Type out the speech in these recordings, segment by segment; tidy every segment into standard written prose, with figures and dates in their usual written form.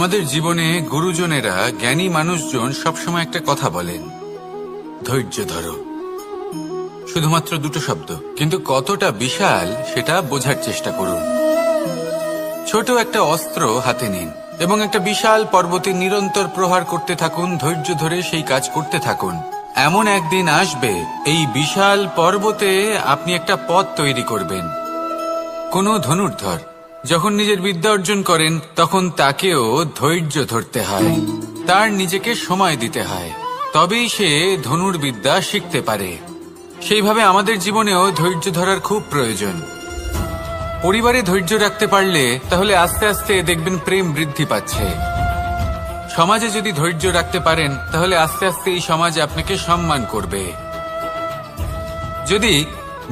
আমাদের জীবনে গুরুজনেরা, জ্ঞানী মানুষজন সবসময় একটা কথা বলেন, ধৈর্য ধরো। শুধুমাত্র দুটো শব্দ, কিন্তু কতটা বিশাল সেটা বোঝার চেষ্টা করুন। ছোট একটা অস্ত্র হাতে নিন এবং একটা বিশাল পর্বতে নিরন্তর প্রহার করতে থাকুন, ধৈর্য ধরে সেই কাজ করতে থাকুন। এমন একদিন আসবে এই বিশাল পর্বতে আপনি একটা পথ তৈরি করবেন। কোনো ধনুর্ধর যখন নিজের বিদ্যা অর্জন করেন তখন তাকেও ধৈর্য ধরতে হয়, তার নিজেকে সময় দিতে হয়, তবেই সে ধনুর্বিদ্যা শিখতে পারে। সেইভাবে আমাদের জীবনেও ধৈর্য ধরার খুব প্রয়োজন। পরিবারে ধৈর্য রাখতে পারলে তাহলে আস্তে আস্তে দেখবেন প্রেম বৃদ্ধি পাচ্ছে। সমাজে যদি ধৈর্য রাখতে পারেন তাহলে আস্তে আস্তে এই সমাজ আপনাকে সম্মান করবে। যদি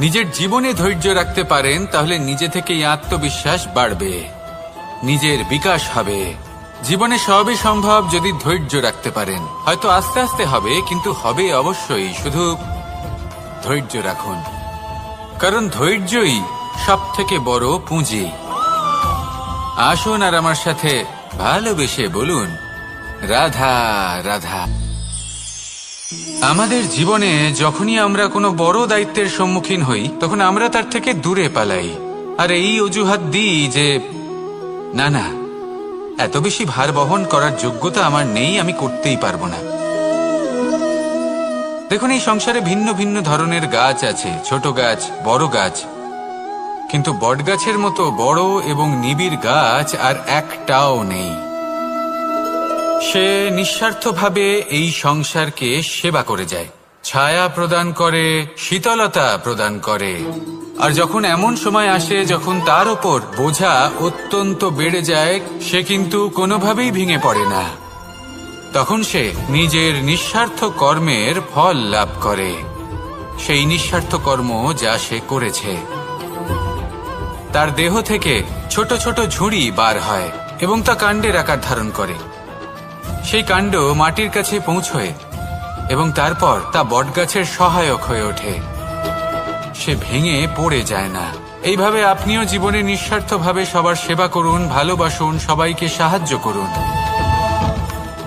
নিজের জীবনে ধৈর্য রাখতে পারেন তাহলে নিজে থেকেই আত্মবিশ্বাস বাড়বে, নিজের বিকাশ হবে। জীবনে সবই সম্ভব যদি ধৈর্য রাখতে পারেন। হয়তো আস্তে আস্তে হবে, কিন্তু হবে অবশ্যই। শুধু ধৈর্য রাখুন, কারণ ধৈর্যই সব থেকে বড় পুঁজি। আসুন আর আমার সাথে ভালোবেসে বলুন, রাধা রাধা। আমাদের জীবনে যখনই আমরা কোনো বড় দায়িত্বের সম্মুখীন হই তখন আমরা তার থেকে দূরে পালাই, আর এই অজুহাত দিই যে না না, এত বেশি ভার বহন করার যোগ্যতা আমার নেই, আমি করতেই পারবো না। দেখুন, এই সংসারে ভিন্ন ভিন্ন ধরনের গাছ আছে, ছোট গাছ, বড় গাছ, কিন্তু বটগাছের মতো বড় এবং নিবিড় গাছ আর একটাও নেই। সে নিঃস্বার্থভাবে এই সংসারকে সেবা করে যায়, ছায়া প্রদান করে, শীতলতা প্রদান করে। আর যখন এমন সময় আসে যখন তার ওপর বোঝা অত্যন্ত বেড়ে যায়, সে কিন্তু কোনোভাবেই ভেঙে পড়ে না। তখন সে নিজের নিঃস্বার্থ কর্মের ফল লাভ করে, সেই নিঃস্বার্থ কর্ম যা সে করেছে। তার দেহ থেকে ছোট ছোট ঝুড়ি বার হয় এবং তা কাণ্ডের আকার ধারণ করে। সেই কাণ্ড মাটির কাছে পৌঁছয় এবং তারপর তা বটগাছের সহায়ক হয়ে ওঠে, সে ভেঙে পড়ে যায় না। এইভাবে আপনিও জীবনে নিঃস্বার্থভাবে সবার সেবা করুন, ভালোবাসুন, সবাইকে সাহায্য করুন।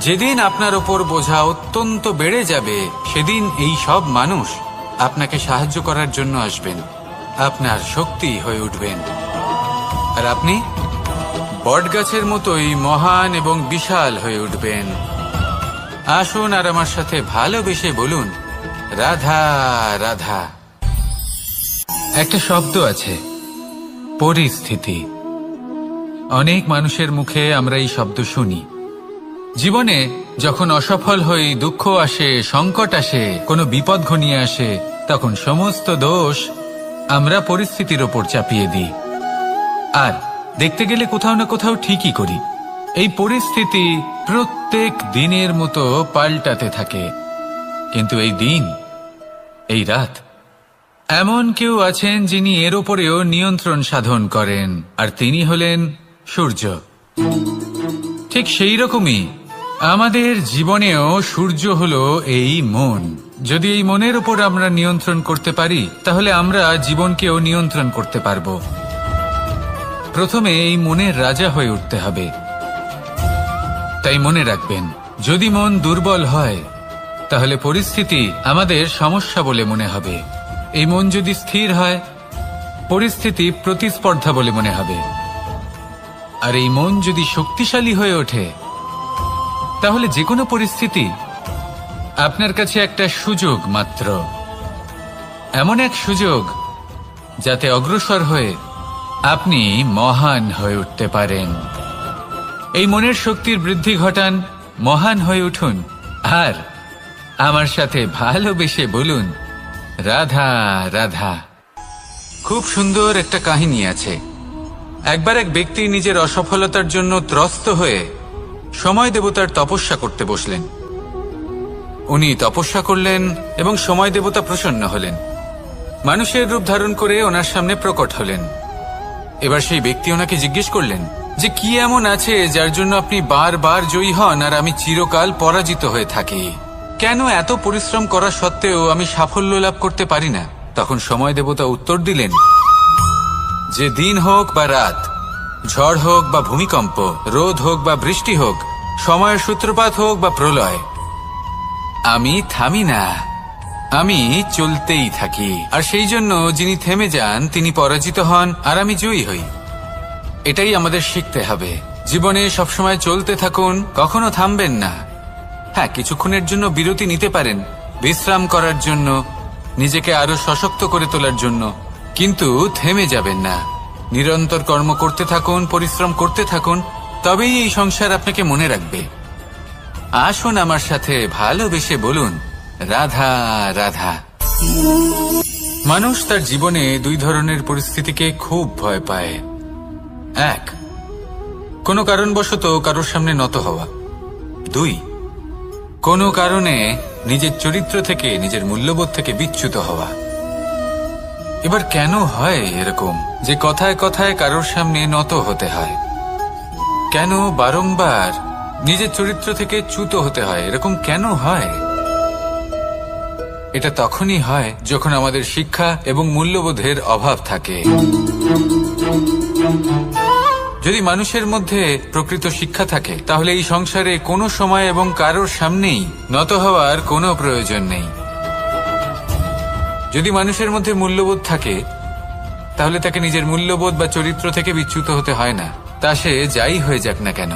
যেদিন আপনার ওপর বোঝা অত্যন্ত বেড়ে যাবে সেদিন এই সব মানুষ আপনাকে সাহায্য করার জন্য আসবেন, আপনার শক্তি হয়ে উঠবেন, আর আপনি বটগাছের মতোই মহান এবং বিশাল হয়ে উঠবেন। আসুন আর আমার সাথে ভালোবেসে বলুন, রাধা রাধা। একটা শব্দ আছে, পরিস্থিতি। অনেক মানুষের মুখে আমরা এই শব্দ শুনি। জীবনে যখন অসফল হই, দুঃখ আসে, সংকট আসে, কোনো বিপদ ঘনিয়ে আসে, তখন সমস্ত দোষ আমরা পরিস্থিতির ওপর চাপিয়ে দিই। আর দেখতে গেলে কোথাও না কোথাও ঠিকই করি। এই পরিস্থিতি প্রত্যেক দিনের মতো পাল্টাতে থাকে, কিন্তু এই দিন, এই রাত, এমন কেউ আছেন যিনি এর ওপরেও নিয়ন্ত্রণ সাধন করেন, আর তিনি হলেন সূর্য। ঠিক সেই রকমই আমাদের জীবনেও সূর্য হলো এই মন। যদি এই মনের উপর আমরা নিয়ন্ত্রণ করতে পারি তাহলে আমরা জীবনকেও নিয়ন্ত্রণ করতে পারবো। প্রথমে এই মনের রাজা হয়ে উঠতে হবে। তাই মনে রাখবেন, যদি মন দুর্বল হয় তাহলে পরিস্থিতি আমাদের সমস্যা বলে মনে হবে। এই মন যদি স্থির হয়, পরিস্থিতি প্রতিস্পর্ধা বলে মনে হবে। আর এই মন যদি শক্তিশালী হয়ে ওঠে তাহলে যে কোনো পরিস্থিতি আপনার কাছে একটা সুযোগ মাত্র, এমন এক সুযোগ যাতে অগ্রসর হয়ে আপনি মহান হয়ে উঠতে পারেন। এই মনের শক্তির বৃদ্ধি ঘটান, মহান হয়ে উঠুন, আর আমার সাথে ভালোবেসে বলুন, রাধা রাধা। খুব সুন্দর একটা কাহিনী আছে। একবার এক ব্যক্তি নিজের অসফলতার জন্য ত্রস্ত হয়ে সময় দেবতার তপস্যা করতে বসলেন। উনি তপস্যা করলেন এবং সময় দেবতা প্রসন্ন হলেন, মানুষের রূপ ধারণ করে ওনার সামনে প্রকট হলেন। এবার সেই ব্যক্তি ওনাকে জিজ্ঞেস করলেন যে কি এমন আছে যার জন্য আপনি বারবার জয়ী হন আর আমি চিরকাল পরাজিত হয়ে থাকি? কেন এত পরিশ্রম করা সত্ত্বেও আমি সাফল্য লাভ করতে পারি না? তখন সময় দেবতা উত্তর দিলেন যে দিন হোক বা রাত, ঝড় হোক বা ভূমিকম্প, রোদ হোক বা বৃষ্টি হোক, সময়ের সূত্রপাত হোক বা প্রলয়, আমি থামি না, আমি চলতেই থাকি। আর সেই জন্য যিনি থেমে যান তিনি পরাজিত হন, আর আমি জয়ী হই। এটাই আমাদের শিখতে হবে। জীবনে সবসময় চলতে থাকুন, কখনো থামবেন না। হ্যাঁ, কিছুক্ষণের জন্য বিরতি নিতে পারেন, বিশ্রাম করার জন্য, নিজেকে আরো সশক্ত করে তোলার জন্য, কিন্তু থেমে যাবেন না। নিরন্তর কর্ম করতে থাকুন, পরিশ্রম করতে থাকুন, তবেই এই সংসার আপনাকে মনে রাখবে। আসুন আমার সাথে ভালোবেসে বলুন, রাধা রাধা। মানুষ তার জীবনে দুই ধরনের পরিস্থিতিকে খুব ভয় পায়। এক, কোনো কারণবশত কারোর সামনে নত হওয়া। দুই, কোনো কারণে নিজের চরিত্র থেকে, নিজের মূল্যবোধ থেকে বিচ্যুত হওয়া। এবার কেন হয় এরকম যে কথায় কথায় কারোর সামনে নত হতে হয়? কেন বারংবার নিজের চরিত্র থেকে চ্যুত হতে হয়? এরকম কেন হয়? এটা তখনই হয় যখন আমাদের শিক্ষা এবং মূল্যবোধের অভাব থাকে। যদি মানুষের মধ্যে প্রকৃত শিক্ষা থাকে, তাহলে এই সংসারে কোনো সময় এবং কারোর সামনেই নত হওয়ার কোনো প্রয়োজন নেই। যদি মানুষের মধ্যে মূল্যবোধ থাকে, তাহলে তাকে নিজের মূল্যবোধ বা চরিত্র থেকে বিচ্যুত হতে হয় না, তা সে যাই হয়ে যাক না কেন।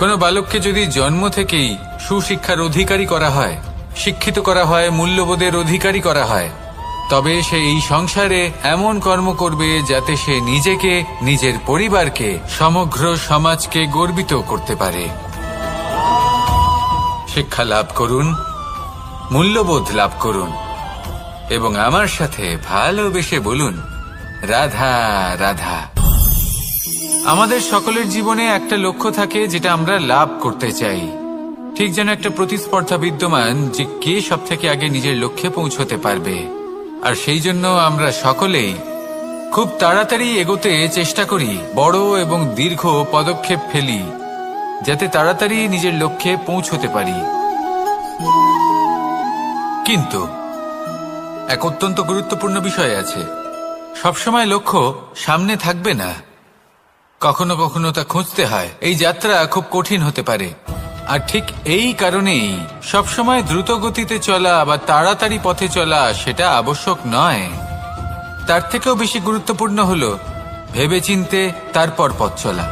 কোনো বালককে যদি জন্ম থেকেই সুশিক্ষার অধিকারী করা হয়, শিক্ষিত করা হয়, মূল্যবোধের অধিকারী করা হয়, তবে সে এই সংসারে এমন কর্ম করবে যাতে সে নিজেকে, নিজের পরিবারকে, সমগ্র সমাজকে গর্বিত করতে পারে। শিক্ষা লাভ করুন, মূল্যবোধ লাভ করুন, এবং আমার সাথে ভালোবেসে বলুন, রাধা রাধা। আমাদের সকলের জীবনে একটা লক্ষ্য থাকে যেটা আমরা লাভ করতে চাই। ঠিক যেন একটা প্রতিস্পর্ধা বিদ্যমান যে কে সব থেকে আগে নিজের লক্ষ্যে পৌঁছতে পারবে। আর সেই জন্য আমরা সকলেই খুব তাড়াতাড়ি এগোতে চেষ্টা করি, বড় এবং দীর্ঘ পদক্ষেপ ফেলি, যাতে তাড়াতাড়ি নিজের লক্ষ্যে পৌঁছতে পারি। কিন্তু এক অত্যন্ত গুরুত্বপূর্ণ বিষয় আছে, সবসময় লক্ষ্য সামনে থাকবে না, কখনো কখনো তা খুঁজতে হয়। এই যাত্রা খুব কঠিন হতে পারে, আর ঠিক এই কারণেই সবসময় দ্রুত গতিতে চলা বা তাড়াতাড়ি পথে চলা সেটা আবশ্যক নয়। তার থেকেও বেশি গুরুত্বপূর্ণ হলো ভেবেচিন্তে তারপর পথ চলা।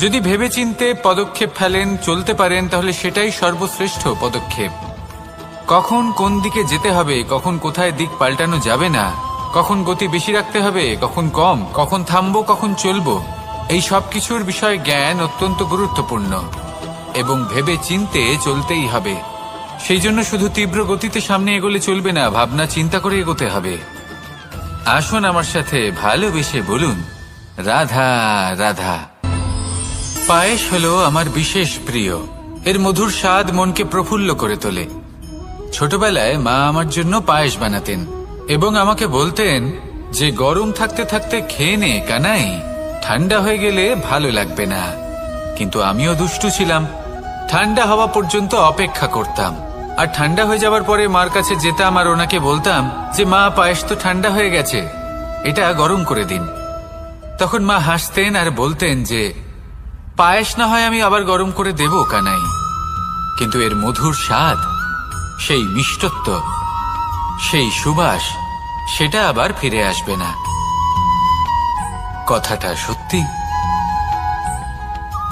যদি ভেবেচিন্তে পদক্ষেপ ফেলেন, চলতে পারেন, তাহলে সেটাই সর্বশ্রেষ্ঠ পদক্ষেপ। কখন কোন দিকে যেতে হবে, কখন কোথায় দিক পাল্টানো যাবে না, কখন গতি বেশি রাখতে হবে, কখন কম, কখন থামবো, কখন চলবো, এই সব কিছুর বিষয়ে জ্ঞান অত্যন্ত গুরুত্বপূর্ণ, এবং ভেবে চিন্তে চলতেই হবে। সেই জন্য শুধু তীব্র গতিতে সামনে এগোলে চলবে না, ভাবনা চিন্তা করে এগোতে হবে। আসুন আমার সাথে ভালোবেসে বলুন, রাধা রাধা। পায়েস হলো আমার বিশেষ প্রিয়। এর মধুর স্বাদ মনকে প্রফুল্ল করে তোলে। ছোটবেলায় মা আমার জন্য পায়েস বানাতেন এবং আমাকে বলতেন যে গরম থাকতে থাকতে খেয়ে নে কানাই, ঠান্ডা হয়ে গেলে ভালো লাগবে না। কিন্তু আমিও দুষ্টু ছিলাম, ঠান্ডা হওয়া পর্যন্ত অপেক্ষা করতাম, আর ঠান্ডা হয়ে যাওয়ার পরে মার কাছে যেতাম আর ওনাকে বলতাম যে মা, পায়েস তো ঠান্ডা হয়ে গেছে, এটা গরম করে দিন। তখন মা হাসতেন আর বলতেন যে পায়েস না হয় আমি আবার গরম করে দেব কানাই, কিন্তু এর মধুর স্বাদ, সেই মিষ্টত্ব, সেই সুবাস, সেটা আবার ফিরে আসবে না। কথাটা সত্যি,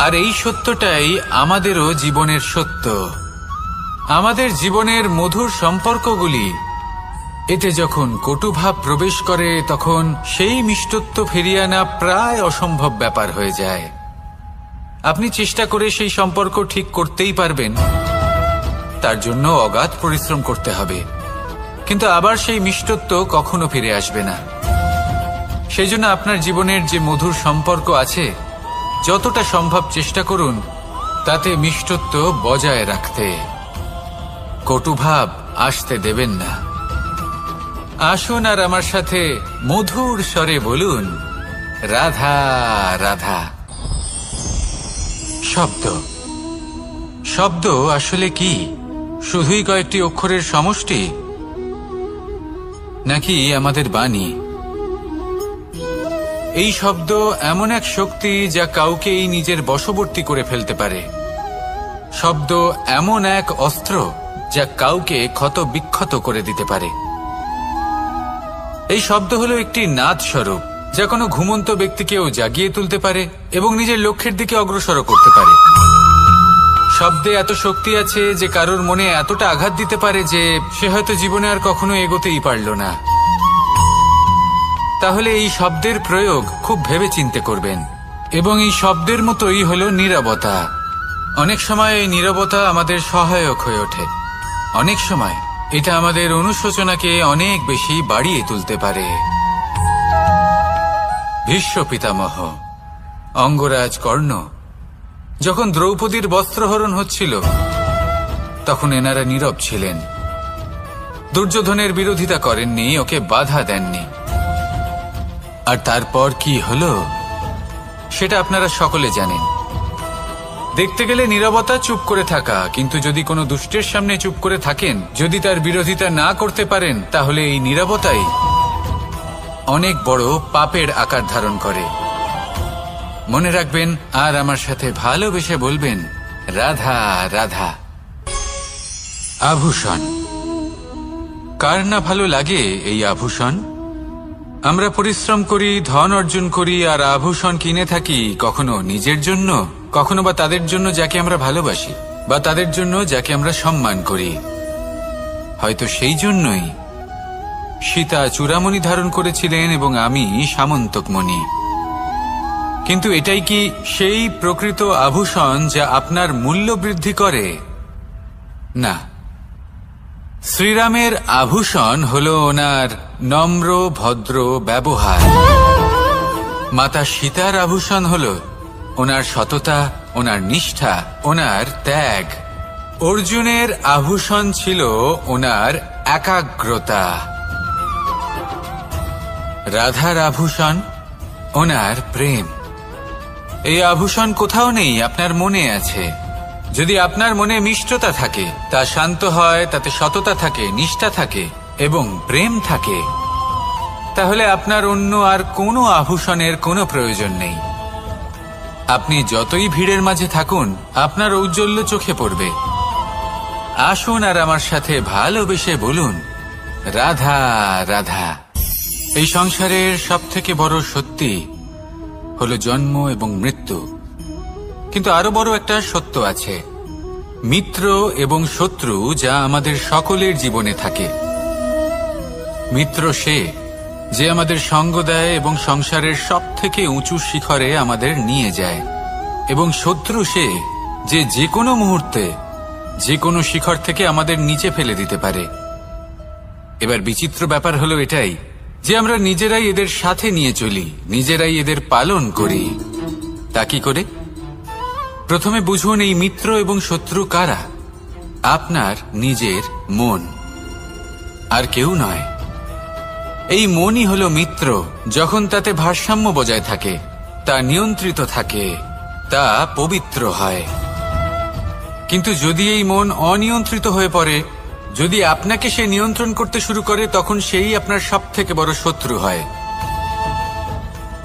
আর এই সত্যটাই আমাদেরও জীবনের সত্য। আমাদের জীবনের মধুর সম্পর্কগুলি, এতে যখন কটুভাব প্রবেশ করে তখন সেই মিষ্টত্ব ফিরিয়ে আনা প্রায় অসম্ভব ব্যাপার হয়ে যায়। আপনি চেষ্টা করে সেই সম্পর্ক ঠিক করতেই পারবেন, তার জন্য অগাধ পরিশ্রম করতে হবে, কিন্তু আবার সেই মিষ্টত্ব কখনো ফিরে আসবে না। সেই জন্য আপনার জীবনের যে মধুর সম্পর্ক আছে, যতটা সম্ভব চেষ্টা করুন তাতে মিষ্টত্ব বজায় রাখতে। কটুভাব আসতে দেবেন না। আসুন আর আমার সাথে মধুর স্বরে বলুন, রাধা রাধা। শব্দ, শব্দ আসলে কি? শুধুই কয়েকটি অক্ষরের সমষ্টি, নাকি আমাদের বাণী, এই শব্দ এমন এক শক্তি যা কাউকে এই নিজের বশবর্তী করে ফেলতে পারে। শব্দ এমন এক অস্ত্র যা কাউকে ক্ষত বিক্ষত করে দিতে পারে। এই শব্দ হলো একটি নাদ স্বরূপ যা কোনো ঘুমন্ত ব্যক্তিকেও জাগিয়ে তুলতে পারে এবং নিজের লক্ষ্যের দিকে অগ্রসর করতে পারে। শব্দে এত শক্তি আছে যে কারোর মনে এতটা আঘাত দিতে পারে যে সে হয়তো জীবনে আর কখনো এগোতেই পারল না। তাহলে এই শব্দের প্রয়োগ খুব ভেবে চিন্তে করবেন। এবং এই শব্দের মতোই হলো নীরবতা। অনেক সময় এই নীরবতা আমাদের সহায়ক হয়ে ওঠে। অনেক সময় এটা আমাদের অনুশোচনাকে অনেক বেশি বাড়িয়ে তুলতে পারে। ভীষ্ম পিতামহ, অঙ্গরাজ কর্ণ যখন দ্রৌপদীর বস্ত্রহরণ হচ্ছিল তখন এনারা নীরব ছিলেন। দুর্যোধনের বিরোধিতা করেননি, ওকে বাধা দেননি। আর তারপর কি হলো সেটা আপনারা সকলে জানেন। দেখতে গেলে নীরবতা চুপ করে থাকা, কিন্তু যদি কোনো দুষ্টের সামনে চুপ করে থাকেন, যদি তার বিরোধিতা না করতে পারেন, তাহলে এই নীরবতাই অনেক বড় পাপের আকার ধারণ করে। মনে রাখবেন আর আমার সাথে ভালোবেসে বলবেন, রাধা রাধা। আভূষণ। কার না ভালো লাগে এই আভূষণ? আমরা পরিশ্রম করি, ধন অর্জন করি আর আভূষণ কিনে থাকি, কখনো নিজের জন্য, কখনো বা তাদের জন্য যাকে আমরা ভালোবাসি, বা তাদের জন্য যাকে আমরা সম্মান করি। হয়তো সেই জন্যই সীতা চূড়ামণি ধারণ করেছিলেন এবং আমি সামন্তকমণি। কিন্তু এটাই কি সেই প্রকৃত আভূষণ যা আপনার মূল্য বৃদ্ধি করে? না। শ্রীরামের আভূষণ হলো ওনার নম্র ভদ্র ব্যবহার। মাতা সীতার আভূষণ হলো ওনার সততা, ওনার নিষ্ঠা, ওনার ত্যাগ। অর্জুনের আভূষণ ছিল ওনার একাগ্রতা। রাধার আভূষণ ওনার প্রেম। এই আভূষণ কোথাও নেই, আপনার মনে আছে। যদি আপনার মনে মিষ্টতা থাকে, তা শান্ত হয়, তাতে সততা থাকে, নিষ্ঠা থাকে এবং প্রেম থাকে, তাহলে আপনার অন্য আর কোনো আভূষণের কোনো প্রয়োজন নেই। আপনি যতই ভিড়ের মাঝে থাকুন, আপনার ঔজ্জ্বল্য চোখে পড়বে। আসুন আর আমার সাথে ভালোবেসে বলুন, রাধা রাধা। এই সংসারের সবথেকে বড় সত্যি হলো জন্ম এবং মৃত্যু, কিন্তু আরো বড় একটা সত্য আছে, মিত্র এবং শত্রু, যা আমাদের সকলের জীবনে থাকে। মিত্র সে যে আমাদের সঙ্গ দেয় এবং সংসারের সবথেকে উঁচু শিখরে আমাদের নিয়ে যায়, এবং শত্রু সে যে যে কোনো মুহূর্তে যে কোনো শিখর থেকে আমাদের নিচে ফেলে দিতে পারে। এবার বিচিত্র ব্যাপার হলো এটাই যে আমরা নিজেরাই এদের সাথে নিয়ে চলি, নিজেরাই এদের পালন করি। তা কি করে? প্রথমে বুঝুন এই মিত্র এবং শত্রু কারা। আপনার নিজের মন, আর কেউ নয়। এই মনই হলো মিত্র যখন তাতে ভারসাম্য বজায় থাকে, তা নিয়ন্ত্রিত থাকে, তা পবিত্র হয়। কিন্তু যদি এই মন অনিয়ন্ত্রিত হয়ে পড়ে, যদি আপনাকে সে নিয়ন্ত্রণ করতে শুরু করে, তখন সেই আপনার সবথেকে বড় শত্রু হয়।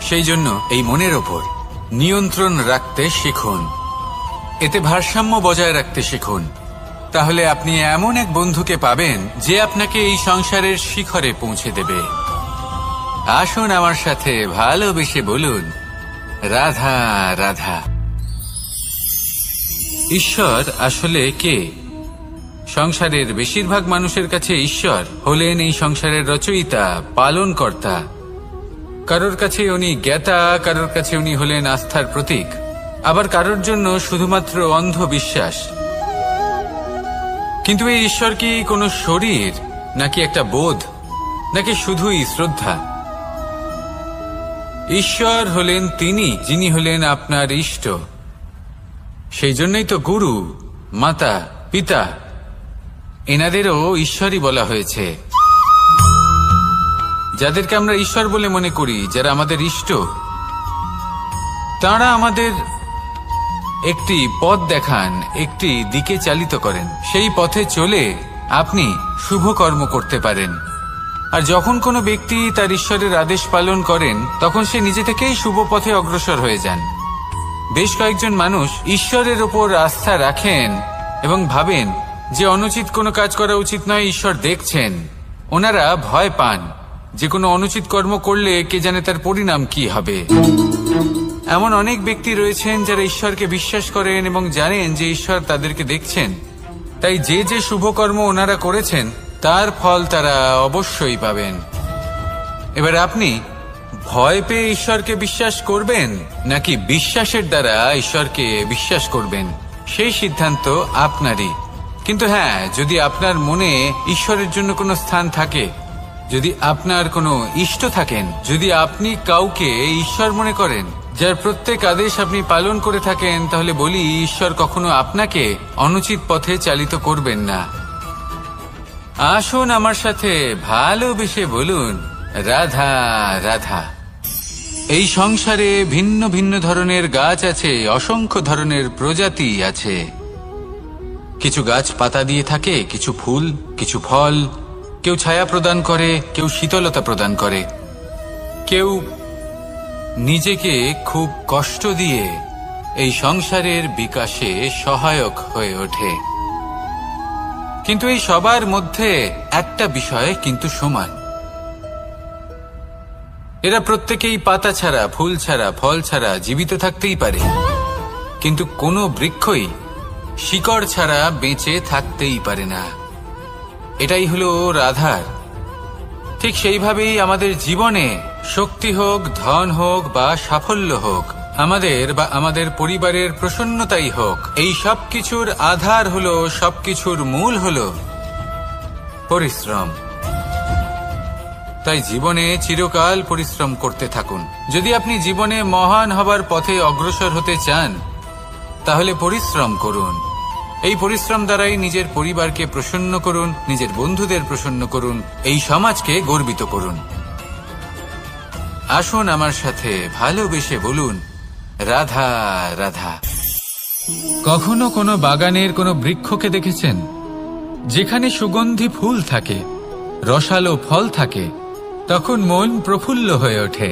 সেই জন্য এই মনের ওপর নিয়ন্ত্রণ রাখতে শিখুন, এতে ভারসাম্য বজায় রাখতে শিখুন। তাহলে আপনি এমন এক বন্ধুকে পাবেন যে আপনাকে এই সংসারের শিখরে পৌঁছে দেবে। আসুন আমার সাথে ভালোবেসে বলুন, রাধা রাধা। ঈশ্বর আসলে কে? সংসারের বেশিরভাগ মানুষের কাছে ঈশ্বর হলেন এই সংসারের রচয়িতা, পালনকর্তা। কারোর কাছে উনি জ্ঞাতা, কারোর কাছে উনি হলেন আস্থার প্রতীক, আবার কারোর জন্য শুধুমাত্র অন্ধ বিশ্বাস। কিন্তু এই ঈশ্বর কি কোনো শরীর, নাকি একটা বোধ, নাকি শুধুই শ্রদ্ধা? ঈশ্বর হলেন তিনি যিনি হলেন আপনার ইষ্ট। সেই জন্যই তো গুরু, মাতা, পিতা এনাদেরও ঈশ্বরই বলা হয়েছে। যাদেরকে আমরা ঈশ্বর বলে মনে করি, যারা আমাদের ইষ্ট, তাঁরা আমাদের একটি পথ দেখান, একটি দিকে চালিত করেন। সেই পথে চলে আপনি শুভ কর্ম করতে পারেন, আর যখন কোনো ব্যক্তি তার ঈশ্বরের আদেশ পালন করেন তখন সে নিজে থেকেই শুভ পথে অগ্রসর হয়ে যান। বেশ কয়েকজন মানুষ ঈশ্বরের ওপর আস্থা রাখেন এবং ভাবেন যে অনুচিত কোনো কাজ করা উচিত নয়, ঈশ্বর দেখছেন। ওনারা ভয় পান যে কোনো অনুচিত কর্ম করলে কে জানে তার পরিণাম কি হবে। এমন অনেক ব্যক্তি রয়েছেন যারা ঈশ্বরকে বিশ্বাস করেন এবং জানেন যে ঈশ্বর তাদেরকে দেখছেন, তাই যে যে শুভ কর্ম ওনারা করেছেন তার ফল তারা অবশ্যই পাবেন। এবার আপনি ভয় পেয়ে ঈশ্বরকে বিশ্বাস করবেন নাকি বিশ্বাসের দ্বারা ঈশ্বরকে বিশ্বাস করবেন, সেই সিদ্ধান্ত আপনারই। কিন্তু হ্যাঁ, যদি আপনার মনে ঈশ্বরের জন্য কোনো স্থান থাকে, যদি আপনার কোনো ইষ্ট থাকেন, যদি আপনি কাউকে ঈশ্বর মনে করেন যার প্রত্যেক আদেশ আপনি পালন করে থাকেন, তাহলে বলি ঈশ্বর কখনো আপনাকে অনুচিত পথে চালিত করবেন না। আসুন আমার সাথে ভালোবেসে বলুন, রাধা রাধা। এই সংসারে ভিন্ন ভিন্ন ধরনের গাছ আছে, অসংখ্য ধরনের প্রজাতি আছে। কিছু গাছ পাতা দিয়ে থাকে, কিছু ফুল, কিছু ফল। কেউ ছায়া প্রদান করে, কেউ শীতলতা প্রদান করে, কেউ নিজেকে খুব কষ্ট দিয়ে এই সংসারের বিকাশে সহায়ক হয়ে ওঠে। কিন্তু এই সবার মধ্যে একটা বিষয় কিন্তু সমান, এরা প্রত্যেকেই পাতা ছাড়া, ফুল ছাড়া, ফল ছাড়া জীবিত থাকতেই পারে, কিন্তু কোনো বৃক্ষই শিকড় ছাড়া বেঁচে থাকতেই পারে না। এটাই হলো রাধার। ঠিক সেইভাবেই আমাদের জীবনে শক্তি হোক, ধন হোক বা সাফল্য হোক, আমাদের বা আমাদের পরিবারের প্রসন্নতাই হোক, এই সব কিছুর আধার হলো, সবকিছুর মূল হলো পরিশ্রম। তাই জীবনে চিরকাল পরিশ্রম করতে থাকুন। যদি আপনি জীবনে মহান হবার পথে অগ্রসর হতে চান, তাহলে পরিশ্রম করুন। এই পরিশ্রম দ্বারাই নিজের পরিবারকে প্রসন্ন করুন, নিজের বন্ধুদের প্রসন্ন করুন, এই সমাজকে গর্বিত করুন। আসুন আমার সাথে ভালোবেসে বলুন, রাধা রাধা। কখনো কোনো বাগানের কোনো বৃক্ষকে দেখেছেন যেখানে সুগন্ধি ফুল থাকে, রসালো ফল থাকে? তখন মন প্রফুল্ল হয়ে ওঠে,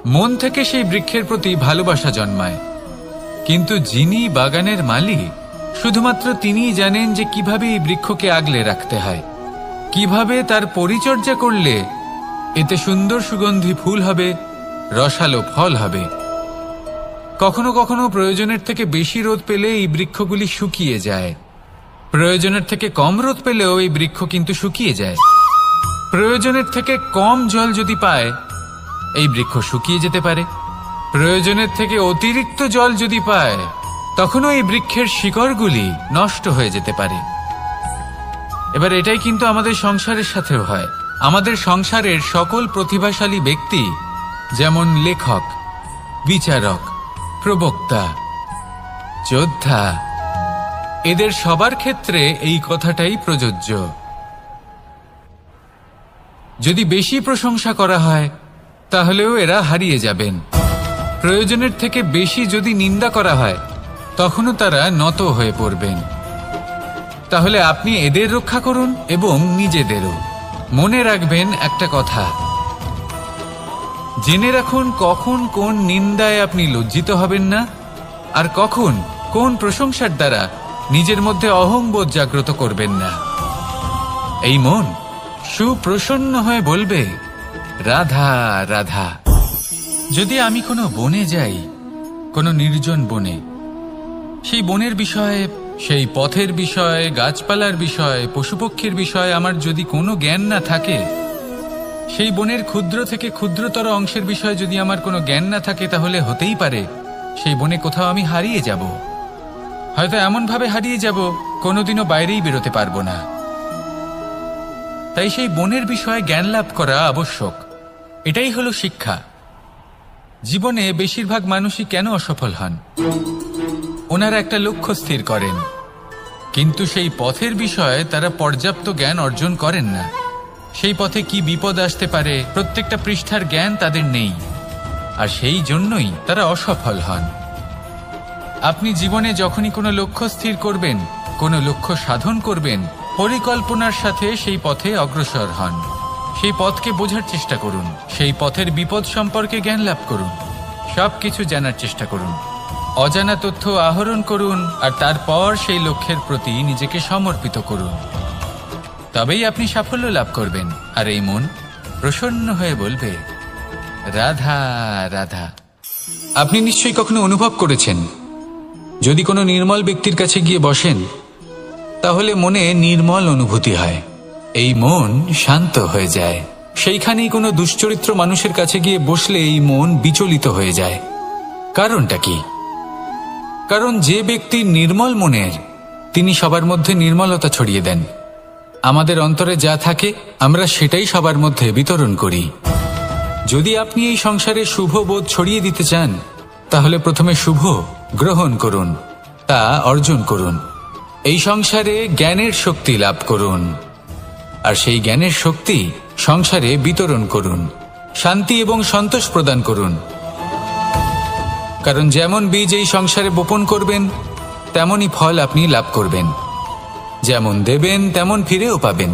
মন থেকে সেই বৃক্ষের প্রতি ভালোবাসা জন্মায়। কিন্তু যিনি বাগানের মালিক, শুধুমাত্র তিনিই জানেন যে কিভাবে এই বৃক্ষকে আগলে রাখতে হয়, কিভাবে তার পরিচর্যা করলে এতে সুন্দর সুগন্ধি ফুল হবে, রসালো ফল হবে। কখনো কখনো প্রয়োজনের থেকে বেশি রোদ পেলে এই বৃক্ষগুলি শুকিয়ে যায়, প্রয়োজনের থেকে কম রোদ পেলেও এই বৃক্ষ কিন্তু শুকিয়ে যায়। প্রয়োজনের থেকে কম জল যদি পায়, এই বৃক্ষ শুকিয়ে যেতে পারে। প্রয়োজনের থেকে অতিরিক্ত জল যদি পায়, তখনও এই বৃক্ষের শিকড়গুলি নষ্ট হয়ে যেতে পারে। এবার এটাই কিন্তু আমাদের সংসারের সাথেও হয়। আমাদের সংসারের সকল প্রতিভাশালী ব্যক্তি, যেমন লেখক, বিচারক, প্রবক্তা, যোদ্ধা, এদের সবার ক্ষেত্রে এই কথাটাই প্রযোজ্য। যদি বেশি প্রশংসা করা হয়, তাহলেও এরা হারিয়ে যাবেন। প্রয়োজনের থেকে বেশি যদি নিন্দা করা হয়, তখনও তারা নত হয়ে পড়বেন। তাহলে আপনি এদের রক্ষা করুন এবং নিজেদেরও। মনে রাখবেন একটা কথা, জেনে রাখুন কখন কোন নিন্দায় আপনি লজ্জিত হবেন না, আর কখন কোন প্রশংসার দ্বারা নিজের মধ্যে অহংবোধ জাগ্রত করবেন না। এই মন সুপ্রসন্ন হয়ে বলবে, রাধা রাধা। যদি আমি কোনো বনে যাই, কোনো নির্জন বনে, সেই বনের বিষয়ে, সেই পথের বিষয়ে, গাছপালার বিষয়ে, পশুপক্ষীর বিষয়ে আমার যদি কোনো জ্ঞান না থাকে, সেই বনের ক্ষুদ্র থেকে ক্ষুদ্রতর অংশের বিষয়ে যদি আমার কোনো জ্ঞান না থাকে, তাহলে হতেই পারে সেই বনে কোথাও আমি হারিয়ে যাব। হয়তো এমনভাবে হারিয়ে যাব, কোনোদিনও বাইরেই বেরোতে পারবো না। তাই সেই বনের বিষয়ে জ্ঞান লাভ করা আবশ্যক। এটাই হলো শিক্ষা। জীবনে বেশিরভাগ মানুষই কেন অসফল হন? ওনারা একটা লক্ষ্য স্থির করেন, কিন্তু সেই পথের বিষয়ে তারা পর্যাপ্ত জ্ঞান অর্জন করেন না। সেই পথে কি বিপদ আসতে পারে প্রত্যেকটা পৃষ্ঠার জ্ঞান তাদের নেই, আর সেই জন্যই তারা অসফল হন। আপনি জীবনে যখনই কোনো লক্ষ্য স্থির করবেন, কোনো লক্ষ্য সাধন করবেন, পরিকল্পনার সাথে সেই পথে অগ্রসর হন। সেই পথকে বোঝার চেষ্টা করুন, সেই পথের বিপদ সম্পর্কে জ্ঞান লাভ করুন, সবকিছু জানার চেষ্টা করুন, অজানা তথ্য আহরণ করুন, আর তারপর সেই লক্ষ্যের প্রতি নিজেকে সমর্পিত করুন। তবেই আপনি সাফল্য লাভ করবেন। আর এই মন প্রসন্ন হয়ে বলবে, রাধা রাধা। আপনি নিশ্চয়ই কখনো অনুভব করেছেন, যদি কোনো নির্মল ব্যক্তির কাছে গিয়ে বসেন তাহলে মনে নির্মল অনুভূতি হয়, এই মন শান্ত হয়ে যায়। সেইখানেই কোনো দুশ্চরিত্র মানুষের কাছে গিয়ে বসলে এই মন বিচলিত হয়ে যায়। কারণটা কি? কারণ যে ব্যক্তি নির্মল মনের, তিনি সবার মধ্যে নির্মলতা ছড়িয়ে দেন। আমাদের অন্তরে যা থাকে আমরা সেটাই সবার মধ্যে বিতরণ করি। যদি আপনি এই সংসারে শুভ বোধ ছড়িয়ে দিতে চান, তাহলে প্রথমে শুভ গ্রহণ করুন, তা অর্জন করুন। এই সংসারে জ্ঞানের শক্তি লাভ করুন, আর সেই জ্ঞানের শক্তি সংসারে বিতরণ করুন। শান্তি এবং সন্তোষ প্রদান করুন। কারণ যেমন বীজ এই সংসারে বপন করবেন, তেমনই ফল আপনি লাভ করবেন। যেমন দেবেন তেমন ফিরেও পাবেন।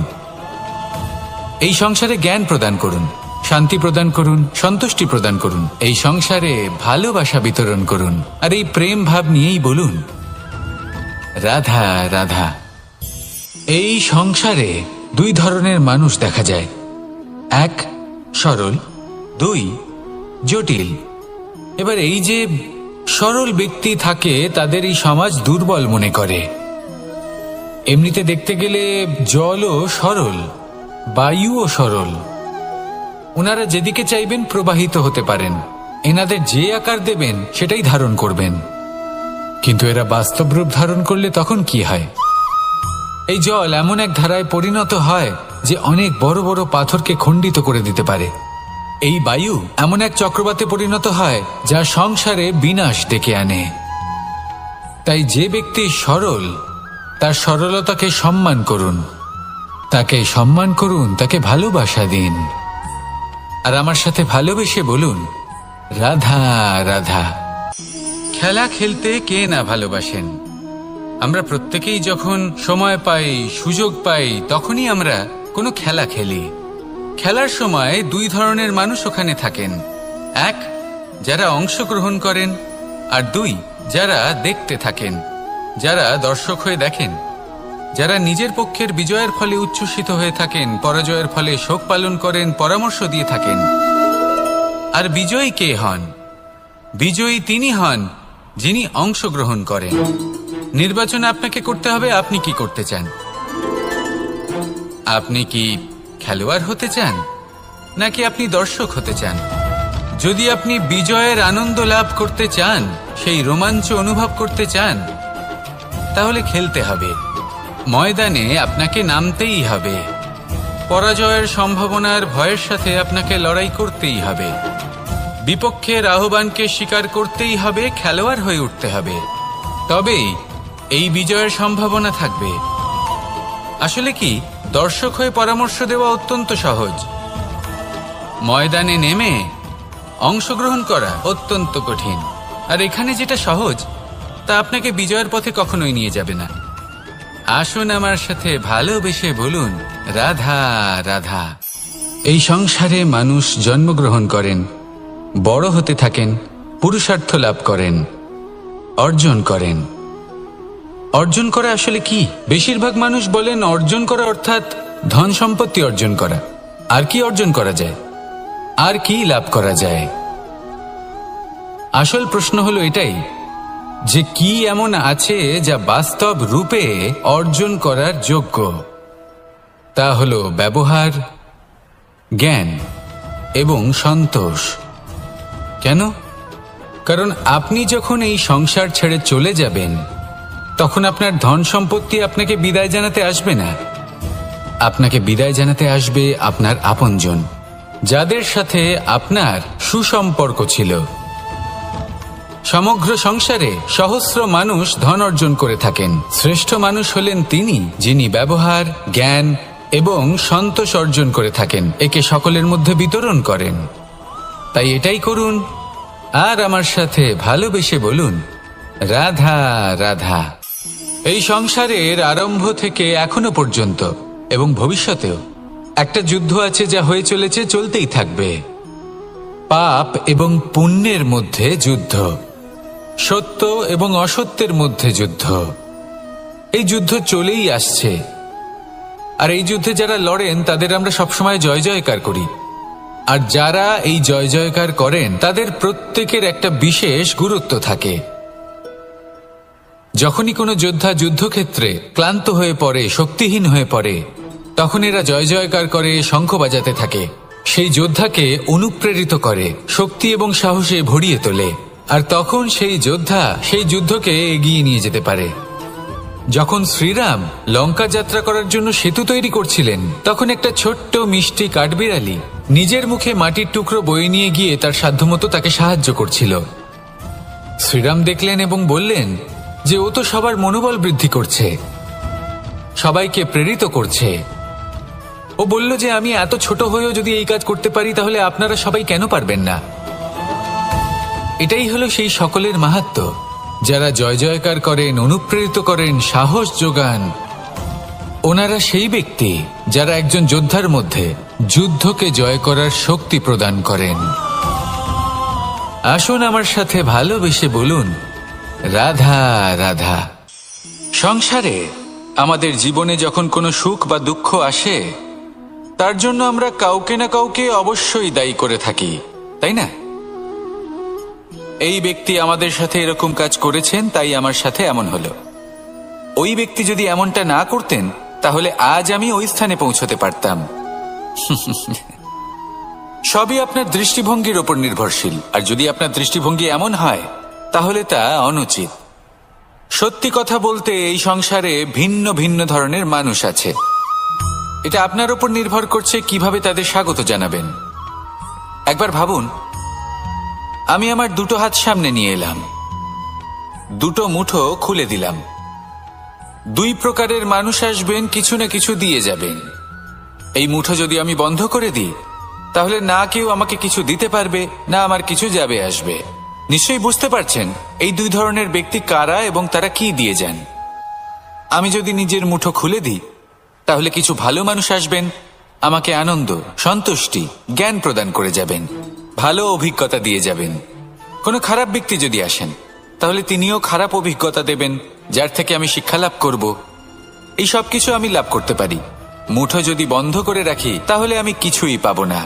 এই সংসারে জ্ঞান প্রদান করুন, শান্তি প্রদান করুন, সন্তুষ্টি প্রদান করুন। এই সংসারে ভালোবাসা বিতরণ করুন, আর এই প্রেম ভাব নিয়েই বলুন, রাধা রাধা। এই সংসারে দুই ধরনের মানুষ দেখা যায়, এক সরল, দুই জটিল। এবার এই যে সরল ব্যক্তি থাকে, তাদের এই সমাজ দুর্বল মনে করে। এমনিতে দেখতে গেলে জলও সরল, বায়ুও সরল। ওনারা যেদিকে চাইবেন প্রবাহিত হতে পারেন, এনাদের যে আকার দেবেন সেটাই ধারণ করবেন। কিন্তু এরা বাস্তব রূপ ধারণ করলে তখন কি হয়? এই জল এমন এক ধারায় পরিণত হয় যে অনেক বড় বড় পাথরকে খণ্ডিত করে দিতে পারে। এই বায়ু এমন এক চক্রবাতে পরিণত হয় যা সংসারে বিনাশ ডেকে আনে। তাই যে ব্যক্তি সরল, তার সরলতাকে সম্মান করুন, তাকে সম্মান করুন, তাকে ভালোবাসা দিন। আর আমার সাথে ভালোবেসে বলুন, রাধা রাধা। খেলা খেলতে কে না ভালোবাসেন? আমরা প্রত্যেকেই যখন সময় পাই, সুযোগ পাই, তখনই আমরা কোনো খেলা খেলি। খেলার সময় দুই ধরনের মানুষ ওখানে থাকেন, এক যারা অংশগ্রহণ করেন, আর দুই যারা দেখতে থাকেন, যারা দর্শক হয়ে দেখেন, যারা নিজের পক্ষের বিজয়ের ফলে উচ্ছ্বসিত হয়ে থাকেন, পরাজয়ের ফলে শোক পালন করেন, পরামর্শ দিয়ে থাকেন। আর বিজয়ী কে হন? বিজয়ী তিনি হন যিনি অংশগ্রহণ করেন। নির্বাচন আপনাকে করতে হবে, আপনি কি করতে চান? আপনি কি খেলোয়াড় হতে চান, নাকি আপনি দর্শক হতে চান? যদি আপনি বিজয়ের আনন্দ লাভ করতে চান, সেই রোমাঞ্চ অনুভব করতে চান, তাহলে খেলতে হবে। ময়দানে আপনাকে নামতেই হবে। পরাজয়ের সম্ভাবনার ভয়ের সাথে আপনাকে লড়াই করতেই হবে। বিপক্ষের আহ্বানকে স্বীকার করতেই হবে, খেলোয়াড় হয়ে উঠতে হবে। তবেই এই বিজয়ের সম্ভাবনা থাকবে। আসলে কি, দর্শক হয়ে পরামর্শ দেওয়া অত্যন্ত সহজ, ময়দানে নেমে অংশগ্রহণ করা অত্যন্ত কঠিন। আর এখানে যেটা সহজ, তা আপনাকে বিজয়ের পথে কখনোই নিয়ে যাবে না। আসুন আমার সাথে ভালোবেসে বলুন, রাধা রাধা। এই সংসারে মানুষ জন্মগ্রহণ করেন, বড় হতে থাকেন, পুরুষার্থ লাভ করেন, অর্জন করেন। অর্জন করা আসলে কি? বেশিরভাগ মানুষ বলেন অর্জন করা অর্থাৎ ধন সম্পত্তি অর্জন করা। আর কি অর্জন করা যায়? আর কি লাভ করা যায়? আসল প্রশ্ন হলো এটাই যে কি এমন আছে যা বাস্তব রূপে অর্জন করার যোগ্য। তা হলো ব্যবহার, জ্ঞান এবং সন্তোষ। কেন? কারণ আপনি যখন এই সংসার ছেড়ে চলে যাবেন, তখন আপনার ধন সম্পত্তি আপনাকে বিদায় জানাতে আসবে না। আপনাকে বিদায় জানাতে আসবে আপনার আপনজন, যাদের সাথে আপনার সুসম্পর্ক ছিল। সমগ্র সংসারে সহস্র মানুষ ধন অর্জন করে থাকেন। শ্রেষ্ঠ মানুষ হলেন তিনি যিনি ব্যবহার, জ্ঞান এবং সন্তোষ অর্জন করে থাকেন, একে সকলের মধ্যে বিতরণ করেন। তাই এটাই করুন, আর আমার সাথে ভালোবেসে বলুন, রাধা রাধা। এই সংসারের আরম্ভ থেকে এখনো পর্যন্ত এবং ভবিষ্যতেও একটা যুদ্ধ আছে যা হয়ে চলেছে, চলতেই থাকবে। পাপ এবং পুণ্যের মধ্যে যুদ্ধ, সত্য এবং অসত্যের মধ্যে যুদ্ধ। এই যুদ্ধ চলেই আসছে, আর এই যুদ্ধে যারা লড়েন তাদের আমরা সবসময় জয় জয়কার করি। আর যারা এই জয় জয়কার করেন তাদের প্রত্যেকের একটা বিশেষ গুরুত্ব থাকে। যখনই কোনো যোদ্ধা যুদ্ধক্ষেত্রে ক্লান্ত হয়ে পড়ে, শক্তিহীন হয়ে পড়ে, তখন এরা জয় জয়কার করে, শঙ্খ বাজাতে থাকে, সেই যোদ্ধাকে অনুপ্রেরিত করে, শক্তি এবং সাহসে ভরিয়ে তোলে। আর তখন সেই যোদ্ধা সেই যুদ্ধকে এগিয়ে নিয়ে যেতে পারে। যখন শ্রীরাম লঙ্কা যাত্রা করার জন্য সেতু তৈরি করছিলেন, তখন একটা ছোট্ট মিষ্টি কাঠবিড়ালি নিজের মুখে মাটির টুকরো বয়ে নিয়ে গিয়ে তার সাধ্যমতো তাকে সাহায্য করছিল। শ্রীরাম দেখলেন এবং বললেন যে ও তো সবার মনোবল বৃদ্ধি করছে, সবাইকে প্রেরিত করছে। ও বলল যে আমি এত ছোট হয়েও যদি এই কাজ করতে পারি, তাহলে আপনারা সবাই কেন পারবেন না? এটাই হলো সেই সকলের মাহাত্ম্য, যারা জয় জয়কার করেন, অনুপ্রেরিত করেন, সাহস যোগান। ওনারা সেই ব্যক্তি যারা একজন যোদ্ধার মধ্যে যুদ্ধকে জয় করার শক্তি প্রদান করেন। আসুন আমার সাথে ভালোবেসে বলুন, রাধা রাধা। সংসারে আমাদের জীবনে যখন কোনো সুখ বা দুঃখ আসে, তার জন্য আমরা কাউকে না কাউকে অবশ্যই দায়ী করে থাকি, তাই না? এই ব্যক্তি আমাদের সাথে এরকম কাজ করেছেন, তাই আমার সাথে এমন হলো। ওই ব্যক্তি যদি এমনটা না করতেন, তাহলে আজ আমি ওই স্থানে পৌঁছতে পারতাম। সবই আপনার দৃষ্টিভঙ্গির ওপর নির্ভরশীল, আর যদি আপনার দৃষ্টিভঙ্গি এমন হয়, তাহলে তা অনুচিত। সত্যি কথা বলতে এই সংসারে ভিন্ন ভিন্ন ধরনের মানুষ আছে। এটা আপনার ওপর নির্ভর করছে কিভাবে তাদের স্বাগত জানাবেন। একবার ভাবুন, আমি আমার দুটো হাত সামনে নিয়ে এলাম, দুটো মুঠো খুলে দিলাম। দুই প্রকারের মানুষ আসবেন, কিছু না কিছু দিয়ে যাবেন। এই মুঠো যদি আমি বন্ধ করে দিই, তাহলে না কেউ আমাকে কিছু দিতে পারবে, না আমার কিছু যাবে আসবে। নিশ্চয়ই বুঝতে পারছেন এই দুই ধরনের ব্যক্তি কারা এবং তারা কি দিয়ে যান। আমি যদি নিজের মুঠো খুলে দিই, তাহলে কিছু ভালো মানুষ আসবেন, আমাকে আনন্দ, সন্তুষ্টি, জ্ঞান প্রদান করে যাবেন, ভালো অভিজ্ঞতা দিয়ে যাবেন। কোনো খারাপ ব্যক্তি যদি আসেন, তাহলে তিনিও খারাপ অভিজ্ঞতা দেবেন, যার থেকে আমি শিক্ষা লাভ করব। এই সব কিছু আমি লাভ করতে পারি। মুঠো যদি বন্ধ করে রাখি, তাহলে আমি কিছুই পাবো না।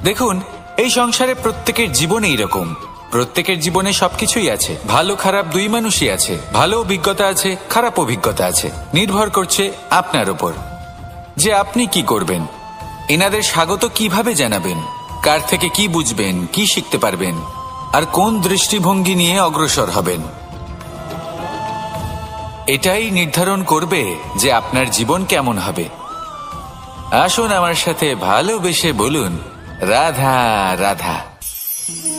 দেখুন, এই সংসারে প্রত্যেকের জীবনে এইরকম। প্রত্যেকের জীবনে সবকিছুই আছে, ভালো খারাপ দুই মানুষই আছে, ভালো অভিজ্ঞতা আছে, খারাপ অভিজ্ঞতা আছে। নির্ভর করছে আপনার উপর যে আপনি কি করবেন, এনাদের স্বাগত কিভাবে জানাবেন, কার থেকে কি বুঝবেন, কি শিখতে পারবেন, আর কোন দৃষ্টিভঙ্গি নিয়ে অগ্রসর হবেন। এটাই নির্ধারণ করবে যে আপনার জীবন কেমন হবে। আসুন আমার সাথে ভালোবেসে বলুন, রাধা রাধা।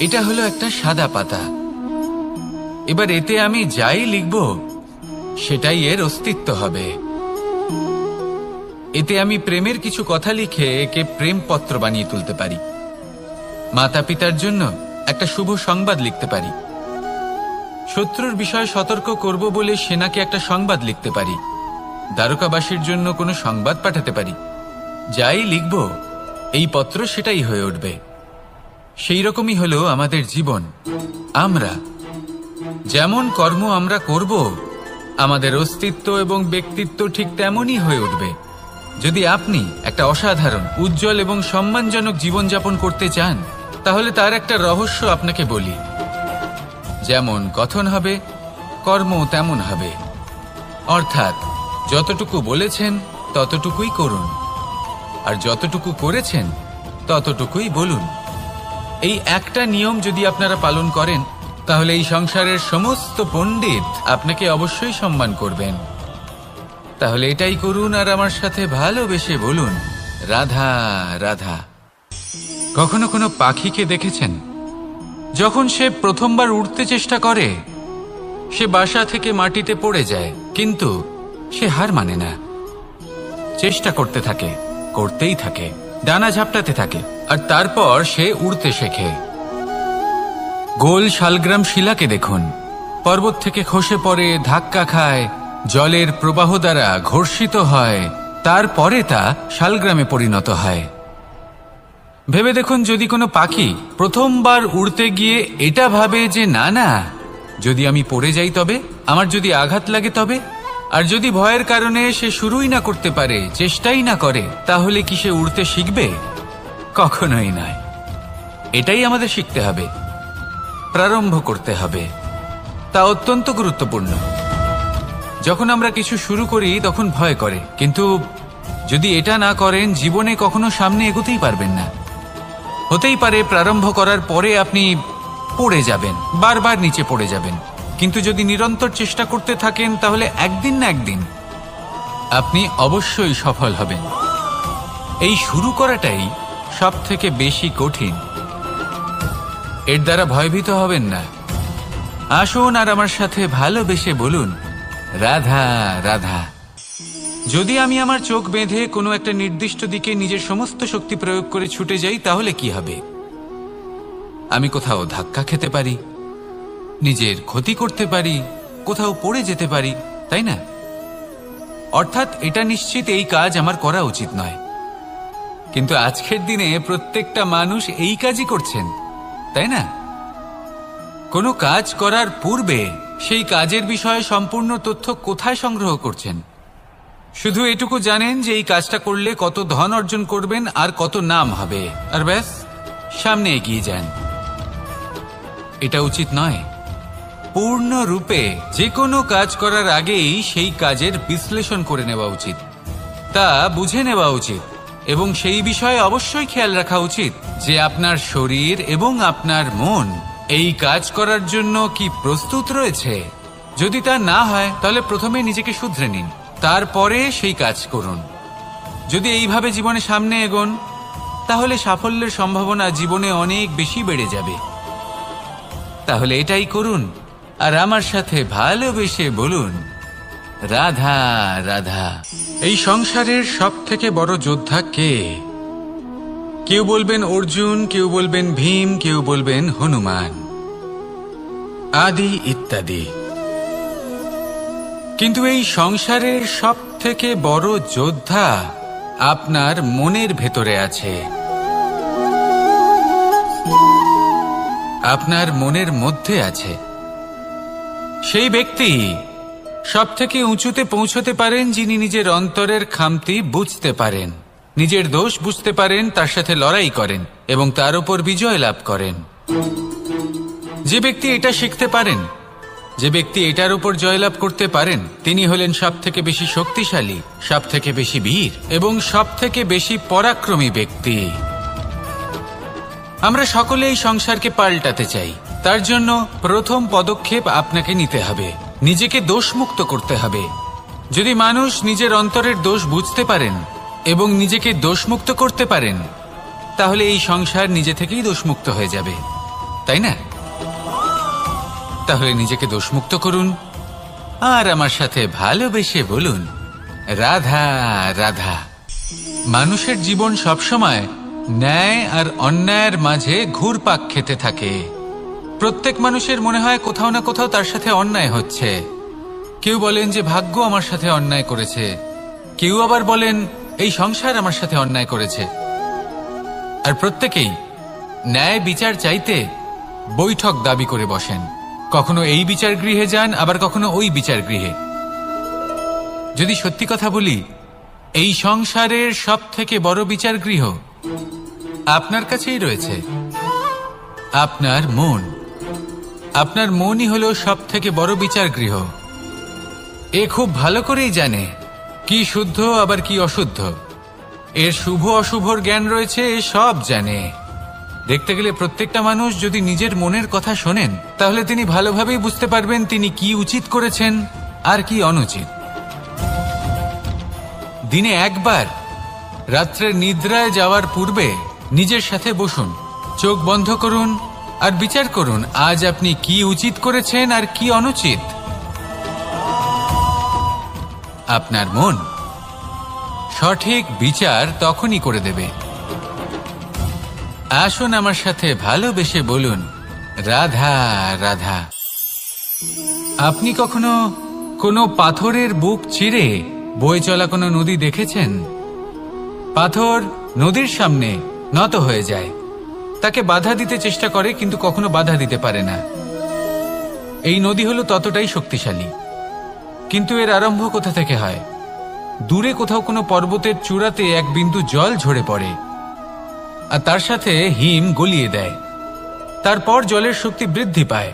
এটা হলো একটা সাদা পাতা। এবার এতে আমি যাই লিখব, সেটাই এর অস্তিত্ব হবে। এতে আমি প্রেমের কিছু কথা লিখে একে প্রেম পত্র বানিয়ে তুলতে পারি। মাতা পিতার জন্য একটা শুভ সংবাদ লিখতে পারি। শত্রুর বিষয়ে সতর্ক করব বলে সেনাকে একটা সংবাদ লিখতে পারি। দ্বারকাবাসীর জন্য কোনো সংবাদ পাঠাতে পারি। যাই লিখব, এই পত্র সেটাই হয়ে উঠবে। সেই রকমই হলো আমাদের জীবন। আমরা যেমন কর্ম আমরা করব, আমাদের অস্তিত্ব এবং ব্যক্তিত্ব ঠিক তেমনই হয়ে উঠবে। যদি আপনি একটা অসাধারণ, উজ্জ্বল এবং সম্মানজনক জীবনযাপন করতে চান, তাহলে তার একটা রহস্য আপনাকে বলি। যেমন কথন হবে, কর্ম তেমন হবে। অর্থাৎ যতটুকু বলেছেন ততটুকুই করুন, আর যতটুকু করেছেন ততটুকুই বলুন। এই একটা নিয়ম যদি আপনারা পালন করেন, তাহলে এই সংসারের সমস্ত পণ্ডিত আপনাকে অবশ্যই সম্মান করবেন। তাহলে এটাই করুন, আর আমার সাথে ভালোবেসে বলুন, রাধা রাধা। কখনো কোনো পাখিকে দেখেছেন? যখন সে প্রথমবার উড়তে চেষ্টা করে, সে বাসা থেকে মাটিতে পড়ে যায়, কিন্তু সে হার মানে না। চেষ্টা করতে থাকে, করতেই থাকে, ডানা ঝাপটাতে থাকে, আর তারপর সে উড়তে শেখে। গোল শালগ্রাম শিলাকে দেখুন, পর্বত থেকে খসে পড়ে, ধাক্কা খায়, জলের প্রবাহ দ্বারা ঘর্ষিত হয়, তারপরে তা শালগ্রামে পরিণত হয়। ভেবে দেখুন, যদি কোনো পাখি প্রথমবার উড়তে গিয়ে এটা ভাবে যে না না, যদি আমি পড়ে যাই তবে, আমার যদি আঘাত লাগে তবে, আর যদি ভয়ের কারণে সে শুরুই না করতে পারে, চেষ্টাই না করে, তাহলে কি সে উড়তে শিখবে? কখনোই নয়। এটাই আমাদের শিখতে হবে, প্রারম্ভ করতে হবে। তা অত্যন্ত গুরুত্বপূর্ণ। যখন আমরা কিছু শুরু করি তখন ভয় করে, কিন্তু যদি এটা না করেন জীবনে কখনো সামনে এগোতেই পারবেন না। হতেই পারে প্রারম্ভ করার পরে আপনি পড়ে যাবেন, বারবার নিচে পড়ে যাবেন, কিন্তু যদি নিরন্তর চেষ্টা করতে থাকেন তাহলে একদিন না একদিন আপনি অবশ্যই সফল হবেন। এই শুরু করাটাই সব থেকে বেশি কঠিন। এর দ্বারা ভয়ভীত হবেন না। আসুন আর আমার সাথে ভালোবেসে বলুন, রাধা রাধা। যদি আমি আমার চোখ বেঁধে কোনো একটা নির্দিষ্ট দিকে নিজের সমস্ত শক্তি প্রয়োগ করে ছুটে যাই, তাহলে কি হবে? আমি কোথাও ধাক্কা খেতে পারি, নিজের ক্ষতি করতে পারি, কোথাও পড়ে যেতে পারি, তাই না? অর্থাৎ এটা নিশ্চিত এই কাজ আমার করা উচিত নয়। কিন্তু আজকের দিনে প্রত্যেকটা মানুষ এই কাজই করছেন, তাই না? কোনো কাজ করার পূর্বে সেই কাজের বিষয়ে সম্পূর্ণ তথ্য কোথায় সংগ্রহ করছেন? শুধু এটুকু জানেন যে এই কাজটা করলে কত ধন অর্জন করবেন আর কত নাম হবে, আর ব্যাস সামনে এগিয়ে যান। এটা উচিত নয়। পূর্ণরূপে যে কোনো কাজ করার আগেই সেই কাজের বিশ্লেষণ করে নেওয়া উচিত, তা বুঝে নেওয়া উচিত, এবং সেই বিষয়ে অবশ্যই খেয়াল রাখা উচিত যে আপনার শরীর এবং আপনার মন এই কাজ করার জন্য কি প্রস্তুত রয়েছে। যদি তা না হয় তাহলে প্রথমে নিজেকে শুধরে নিন, তারপরে সেই কাজ করুন। যদি এইভাবে জীবনে সামনে এগোন তাহলে সাফল্যের সম্ভাবনা জীবনে অনেক বেশি বেড়ে যাবে। তাহলে এটাই করুন আর আমার সাথে ভালোবেসে বলুন, রাধা রাধা। এই সংসারের সব থেকে বড় যোদ্ধা কে? কেউ বলবেন অর্জুন, কেউ বলবেন ভীম, কেউ বলবেন হনুমান, আদি ইত্যাদি। কিন্তু এই সংসারের সব থেকে বড় যোদ্ধা আপনার মনের ভেতরে আছে, আপনার মনের মধ্যে আছে। সেই ব্যক্তি সব থেকে উঁচুতে পৌঁছতে পারেন যিনি নিজের অন্তরের খামতি বুঝতে পারেন, নিজের দোষ বুঝতে পারেন, তার সাথে লড়াই করেন এবং তার উপর বিজয় লাভ করেন। যে ব্যক্তি এটা শিখতে পারেন, যে ব্যক্তি এটার উপর জয়লাভ করতে পারেন, তিনি হলেন সব থেকে বেশি শক্তিশালী, সব থেকে বেশি বীর এবং সব থেকে বেশি পরাক্রমী ব্যক্তি। আমরা সকলে এই সংসারকে পাল্টাতে চাই। তার জন্য প্রথম পদক্ষেপ আপনাকে নিতে হবে, নিজেকে দোষমুক্ত করতে হবে। যদি মানুষ নিজের অন্তরের দোষ বুঝতে পারেন এবং নিজেকে দোষমুক্ত করতে পারেন, তাহলে এই সংসার নিজে থেকেই দোষমুক্ত হয়ে যাবে, তাই না? তাহলে নিজেকে দোষমুক্ত করুন আর আমার সাথে ভালোবেসে বলুন, রাধা রাধা। মানুষের জীবন সবসময় ন্যায় আর অন্যায়ের মাঝে ঘুরপাক খেতে থাকে। প্রত্যেক মানুষের মনে হয় কোথাও না কোথাও তার সাথে অন্যায় হচ্ছে। কেউ বলেন যে ভাগ্য আমার সাথে অন্যায় করেছে, কেউ আবার বলেন এই সংসার আমার সাথে অন্যায় করেছে। আর প্রত্যেকেই ন্যায় বিচার চাইতে বৈঠক দাবি করে বসেন। কখনো এই বিচার গৃহে যান, আবার কখনো ওই বিচার গৃহে। যদি সত্যি কথা বলি, এই সংসারের সব থেকে বড় বিচার গৃহ আপনার কাছেই রয়েছে, আপনার মন। আপনার মনই হলো সব থেকে বড় বিচার গৃহ। এ খুব ভালো করেই জানে কি শুদ্ধ আবার কি অশুদ্ধ, এর শুভ অশুভর জ্ঞান রয়েছে, এ সব জানে। দেখতে গেলে প্রত্যেকটা মানুষ যদি নিজের মনের কথা শোনেন, তাহলে তিনি ভালোভাবেই বুঝতে পারবেন তিনি কি উচিত করেছেন আর কি অনুচিত। দিনে একবার রাত্রের নিদ্রায় যাওয়ার পূর্বে নিজের সাথে বসুন, চোখ বন্ধ করুন আর বিচার করুন আজ আপনি কি উচিত করেছেন আর কি অনুচিত। আপনার মন সঠিক বিচার তখনই করে দেবে। আসুন আমার সাথে ভালোবেসে বলুন, রাধা রাধা। আপনি কখনো কোনো পাথরের বুক চিরে বয়ে চলা কোনো নদী দেখেছেন? পাথর নদীর সামনে নত হয়ে যায়, তাকে বাধা দিতে চেষ্টা করে কিন্তু কখনো বাধা দিতে পারে না। এই নদী হলো ততটাই শক্তিশালী, কিন্তু এর আরম্ভ কোথা থেকে হয়? দূরে কোথাও কোনো পর্বতের চূড়াতে এক বিন্দু জল ঝরে পড়ে আর তার সাথে হিম গলিয়ে দেয়। তারপর জলের শক্তি বৃদ্ধি পায়,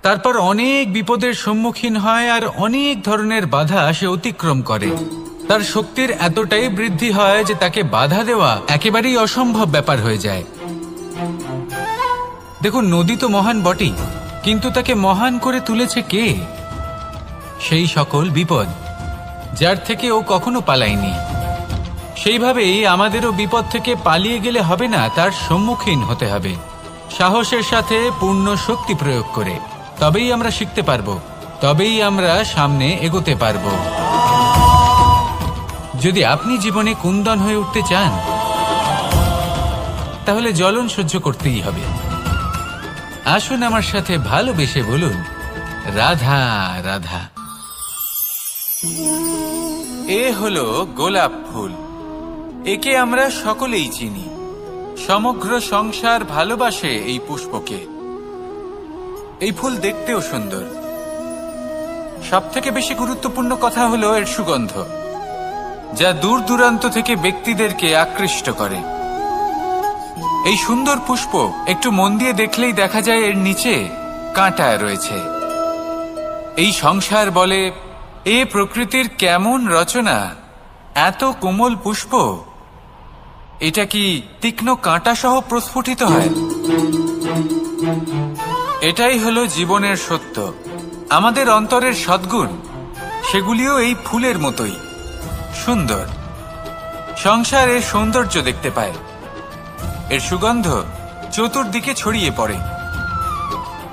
তারপর অনেক বিপদের সম্মুখীন হয় আর অনেক ধরনের বাধা সে অতিক্রম করে। তার শক্তির এতটাই বৃদ্ধি হয় যে তাকে বাধা দেওয়া একেবারেই অসম্ভব ব্যাপার হয়ে যায়। দেখুন, নদী তো মহান বটেই, কিন্তু তাকে মহান করে তুলেছে কে? সেই সকল বিপদ যার থেকে ও কখনো পালায়নি। সেইভাবেই আমাদেরও বিপদ থেকে পালিয়ে গেলে হবে না, তার সম্মুখীন হতে হবে সাহসের সাথে, পূর্ণ শক্তি প্রয়োগ করে। তবেই আমরা শিখতে পারবো, তবেই আমরা সামনে এগোতে পারবো। যদি আপনি জীবনে কুন্দন হয়ে উঠতে চান, তাহলে জ্বলন সহ্য করতেই হবে। আসুন আমার সাথে ভালোবেসে বলুন, রাধা রাধা। এ হলো গোলাপ ফুল। একে আমরা সকলেই চিনি। সমগ্র সংসার ভালোবাসে এই পুষ্পকে। এই ফুল দেখতেও সুন্দর। সবথেকে বেশি গুরুত্বপূর্ণ কথা হলো এর সুগন্ধ, যা দূর দূরান্ত থেকে ব্যক্তিদেরকে আকৃষ্ট করে। এই সুন্দর পুষ্প একটু মন দিয়ে দেখলেই দেখা যায় এর নিচে কাঁটা রয়েছে। এই সংসার বলে, এ প্রকৃতির কেমন রচনা, এত কোমল পুষ্প, এটা কি তীক্ষ্ণ কাঁটা সহ প্রস্ফুটিত হয়? এটাই হলো জীবনের সত্য। আমাদের অন্তরের সদ্গুণ, সেগুলিও এই ফুলের মতোই সুন্দর। সংসার এর সৌন্দর্য দেখতে পায়, এর সুগন্ধ চতুর্দিকে ছড়িয়ে পড়ে।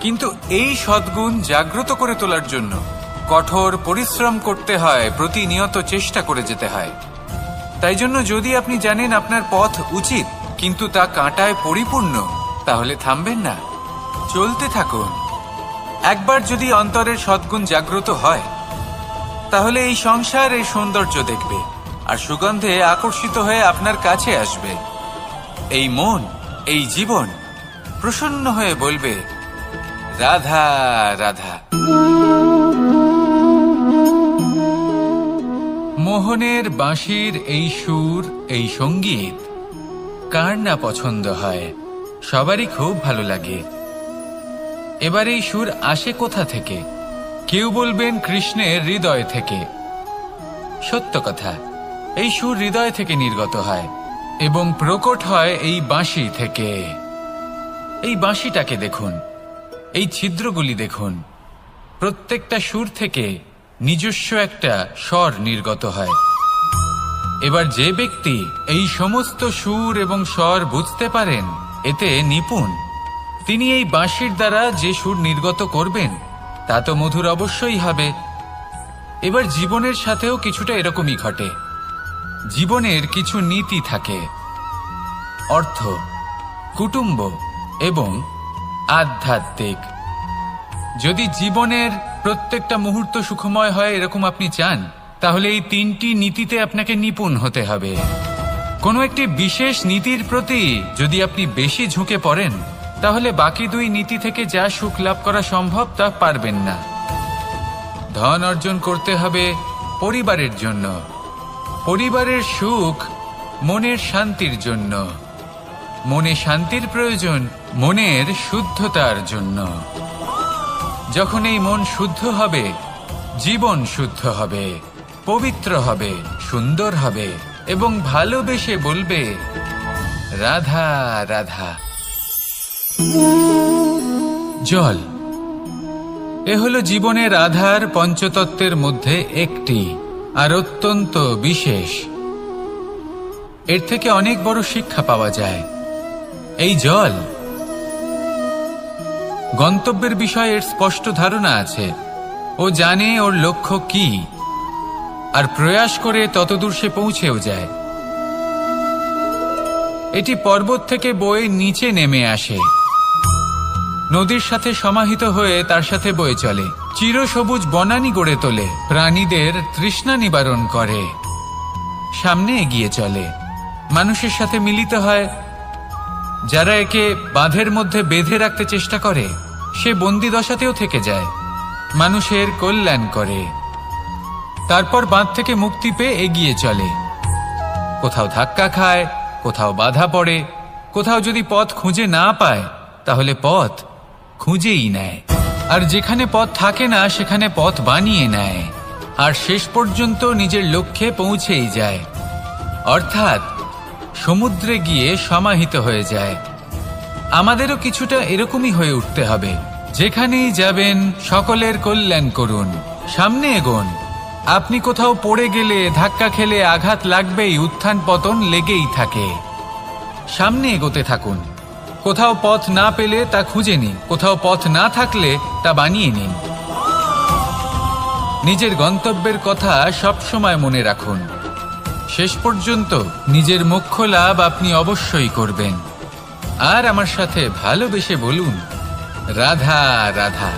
কিন্তু এই সদ্গুণ জাগ্রত করে তোলার জন্য কঠোর পরিশ্রম করতে হয়, প্রতিনিয়ত চেষ্টা করে যেতে হয়। তাই জন্য যদি আপনি জানেন আপনার পথ উচিত কিন্তু তা কাঁটায় পরিপূর্ণ, তাহলে থামবেন না, চলতে থাকুন। একবার যদি অন্তরের সদ্গুণ জাগ্রত হয়, তাহলে এই সংসার এই সৌন্দর্য দেখবে আর সুগন্ধে আকর্ষিত হয়ে আপনার কাছে আসবে। এই মন, এই জীবন প্রসন্ন হয়ে বলবে, রাধা রাধা। মোহনের বাঁশির এই সুর, এই সঙ্গীত কার না পছন্দ হয়? সবারই খুব ভালো লাগে। এবার এই সুর আসে কোথা থেকে? কেউ বলবেন কৃষ্ণের হৃদয় থেকে। সত্য কথা, এই সুর হৃদয় থেকে নির্গত হয় এবং প্রকট হয় এই বাঁশি থেকে। এই বাঁশিটাকে দেখুন, এই ছিদ্রগুলি দেখুন, প্রত্যেকটা সুর থেকে নিজস্ব একটা স্বর নির্গত হয়। এবার যে ব্যক্তি এই সমস্ত সুর এবং স্বর বুঝতে পারেন, এতে নিপুণ, তিনি এই বাঁশির দ্বারা যে সুর নির্গত করবেন তা তো মধুর অবশ্যই হবে। এবার জীবনের সাথেও কিছুটা এরকমই ঘটে। জীবনের কিছু নীতি থাকে, অর্থ, কুটুম্ব এবং আধ্যাত্মিক। যদি জীবনের প্রত্যেকটা মুহূর্ত সুখময় হয় এরকম আপনি চান, তাহলে এই তিনটি নীতিতে আপনাকে নিপুণ হতে হবে। কোনো একটি বিশেষ নীতির প্রতি যদি আপনি বেশি ঝুঁকে পড়েন, তাহলে বাকি দুই নীতি থেকে যা সুখ লাভ করা সম্ভব তা পারবেন না। ধন অর্জন করতে হবে পরিবারের জন্য, পরিবারের সুখ মনের শান্তির জন্য, মনে শান্তির প্রয়োজন মনের শুদ্ধতার জন্য। যখন এই মন শুদ্ধ হবে, জীবন শুদ্ধ হবে, পবিত্র হবে, সুন্দর হবে এবং ভালোবেসে বলবে, রাধা রাধা। জল, এ হলো জীবনের আধার, পঞ্চতত্ত্বের মধ্যে একটি, আর অত্যন্ত বিশেষ। এর থেকে অনেক বড় শিক্ষা পাওয়া যায়। এই জল, গন্তব্যের বিষয়ে এর স্পষ্ট ধারণা আছে। ও জানে ওর লক্ষ্য কি, আর প্রয়াস করে ততদূর সে পৌঁছেও যায়। এটি পর্বত থেকে বয়ে নিচে নেমে আসে। নদীর সাথে সমাহিত হয়ে তার সাথে বয়ে চলে, চিরসবুজ বনানী গড়ে তোলে, প্রাণীদের তৃষ্ণা নিবারণ করে, সামনে এগিয়ে চলে, মানুষের সাথে মিলিত হয়। যারা একে বাঁধের মধ্যে বেঁধে রাখতে চেষ্টা করে সে বন্দি দশাতেও থেকে যায়, মানুষের কল্যাণ করে। তারপর বাঁধ থেকে মুক্তি পেয়ে এগিয়ে চলে, কোথাও ধাক্কা খায়, কোথাও বাধা পড়ে, কোথাও যদি পথ খুঁজে না পায় তাহলে পথ খুঁজেই নেয়, আর যেখানে পথ থাকে না সেখানে পথ বানিয়ে নেয়, আর শেষ পর্যন্ত নিজের লক্ষ্যে পৌঁছেই যায়, অর্থাৎ সমুদ্রে গিয়ে সমাহিত হয়ে যায়। আমাদেরও কিছুটা এরকমই হয়ে উঠতে হবে। যেখানেই যাবেন সকলের কল্যাণ করুন, সামনে এগোন। আপনি কোথাও পড়ে গেলে, ধাক্কা খেলে আঘাত লাগবেই, উত্থান পতন লেগেই থাকে। সামনে এগোতে থাকুন। কোথাও পথ না পেলে তা খুঁজে নিন, কোথাও পথ না থাকলে তা বানিয়ে নিন। নিজের গন্তব্যের কথা সবসময় মনে রাখুন। শেষ পর্যন্ত নিজের মোক্ষ লাভ আপনি অবশ্যই করবেন। আর আমার সাথে ভালোবেসে বলুন, রাধা রাধা।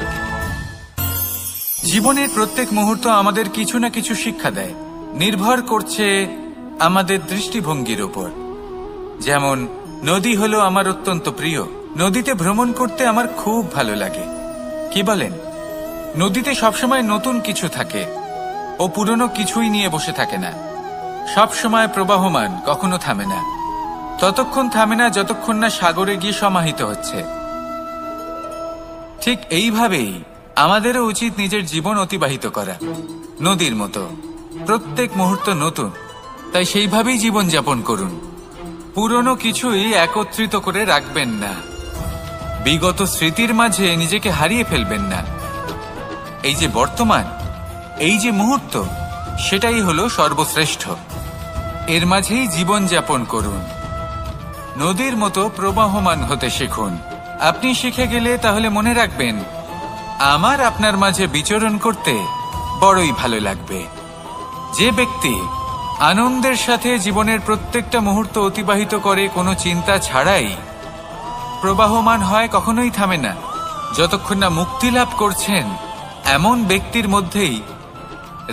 জীবনের প্রত্যেক মুহূর্ত আমাদের কিছু না কিছু শিক্ষা দেয়, নির্ভর করছে আমাদের দৃষ্টিভঙ্গির উপর। যেমন নদী হলো আমার অত্যন্ত প্রিয়, নদীতে ভ্রমণ করতে আমার খুব ভালো লাগে। কি বলেন? নদীতে সবসময় নতুন কিছু থাকে, ও পুরনো কিছুই নিয়ে বসে থাকে না, সব সময় প্রবাহমান, কখনো থামে না। ততক্ষণ থামে না যতক্ষণ না সাগরে গিয়ে সমাহিত হচ্ছে। ঠিক এইভাবেই আমাদেরও উচিত নিজের জীবন অতিবাহিত করা, নদীর মতো। প্রত্যেক মুহূর্ত নতুন, তাই সেইভাবেই জীবন যাপন করুন। পুরনো কিছুই একত্রিত করে রাখবেন না, বিগত স্মৃতির মাঝে নিজেকে হারিয়ে ফেলবেন না। এই যে বর্তমান, এই যে মুহূর্ত, সেটাই হলো সর্বশ্রেষ্ঠ। এর মাঝেই জীবন যাপন করুন, নদীর মতো প্রবাহমান হতে শিখুন। আপনি শিখে গেলে তাহলে মনে রাখবেন, আমার আপনার মাঝে বিচরণ করতে বড়ই ভালো লাগবে। যে ব্যক্তি আনন্দের সাথে জীবনের প্রত্যেকটা মুহূর্ত অতিবাহিত করে কোনো চিন্তা ছাড়াই, প্রবাহমান হয়, কখনোই থামে না, যতক্ষণ না মুক্তি লাভ করছেন, এমন ব্যক্তির মধ্যেই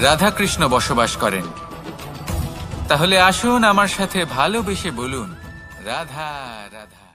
রাধাকৃষ্ণ বসবাস করেন। তাহলে আসুন আমার সাথে ভালোবেসে বলুন, রাধা রাধা।